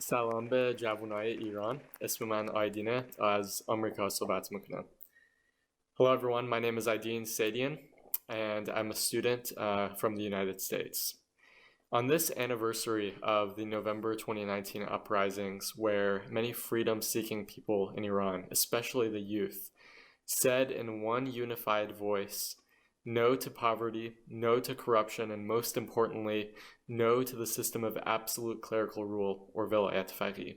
سلام به جوانای ایران. اسم من آیدینه از آمریکا صحبت میکنم. Hello everyone, my name is Aidin Saidian and I'm a student from the United States. On this anniversary of the November 2019 uprisings, where many freedom-seeking people in Iran, especially the youth, said in one unified voice, no to poverty, no to corruption, and most importantly, no to the system of absolute clerical rule, or vilayat faqih.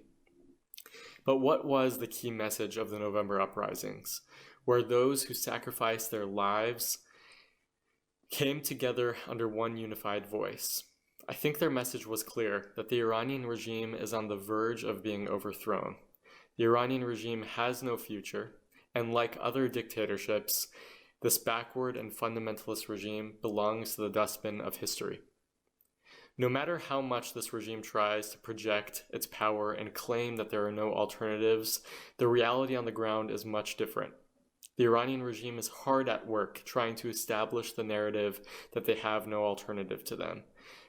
But what was the key message of the November uprisings, where those who sacrificed their lives came together under one unified voice? I think their message was clear, that the Iranian regime is on the verge of being overthrown. The Iranian regime has no future, and like other dictatorships, this backward and fundamentalist regime belongs to the dustbin of history. No matter how much this regime tries to project its power and claim that there are no alternatives, the reality on the ground is much different. The Iranian regime is hard at work trying to establish the narrative that they have no alternative to them.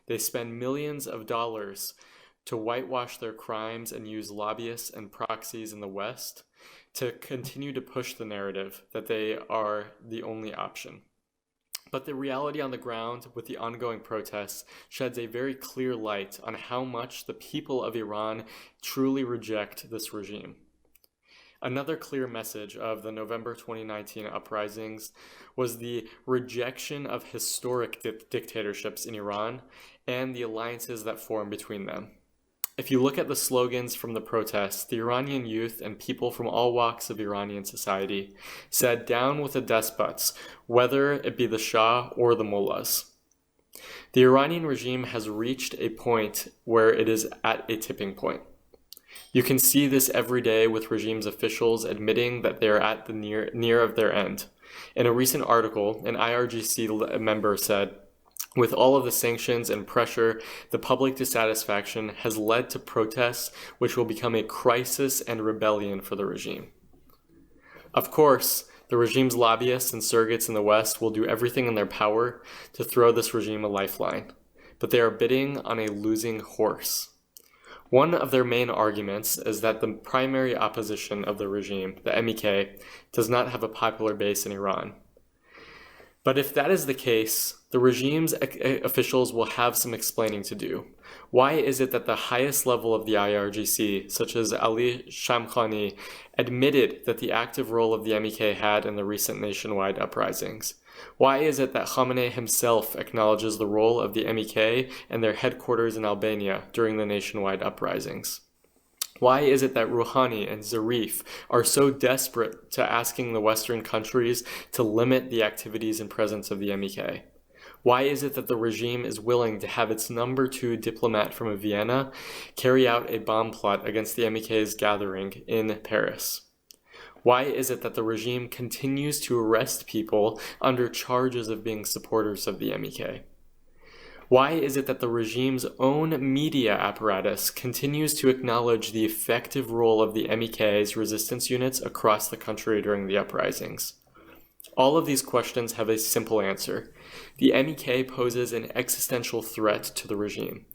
They spend millions of dollars to whitewash their crimes and use lobbyists and proxies in the West to continue to push the narrative that they are the only option. But the reality on the ground with the ongoing protests sheds a very clear light on how much the people of Iran truly reject this regime. Another clear message of the November 2019 uprisings was the rejection of historic dictatorships in Iran and the alliances that form between them. If you look at the slogans from the protests, the Iranian youth and people from all walks of Iranian society said down with the despots, whether it be the Shah or the mullahs. The Iranian regime has reached a point where it is at a tipping point. You can see this every day with regime's officials admitting that they are at the near of their end. In a recent article, an IRGC member said, with all of the sanctions and pressure, the public dissatisfaction has led to protests which will become a crisis and rebellion for the regime. Of course, the regime's lobbyists and surrogates in the West will do everything in their power to throw this regime a lifeline, but they are bidding on a losing horse. One of their main arguments is that the primary opposition of the regime, the MEK, does not have a popular base in Iran. But if that is the case, the regime's officials will have some explaining to do. Why is it that the highest level of the IRGC, such as Ali Shamkhani, admitted that the active role of the MEK had in the recent nationwide uprisings? Why is it that Khamenei himself acknowledges the role of the MEK and their headquarters in Albania during the nationwide uprisings? Why is it that Rouhani and Zarif are so desperate to asking the Western countries to limit the activities and presence of the MEK? Why is it that the regime is willing to have its number 2 diplomat from Vienna carry out a bomb plot against the MEK's gathering in Paris? Why is it that the regime continues to arrest people under charges of being supporters of the MEK? Why is it that the regime's own media apparatus continues to acknowledge the effective role of the MEK's resistance units across the country during the uprisings? All of these questions have a simple answer. The MEK poses an existential threat to the regime.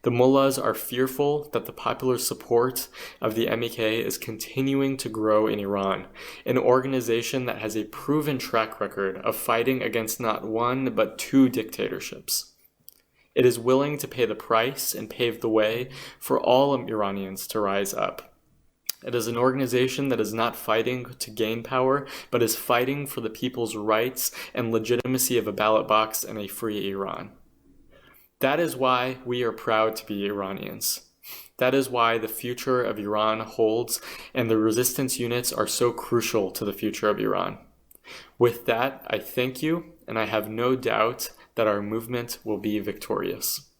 The mullahs are fearful that the popular support of the MEK is continuing to grow in Iran, an organization that has a proven track record of fighting against not one but 2 dictatorships. It is willing to pay the price and pave the way for all Iranians to rise up. It is an organization that is not fighting to gain power, but is fighting for the people's rights and legitimacy of a ballot box and a free Iran. That is why we are proud to be Iranians. That is why the future of Iran holds, and the resistance units are so crucial to the future of Iran. With that, I thank you, and I have no doubt that our movement will be victorious.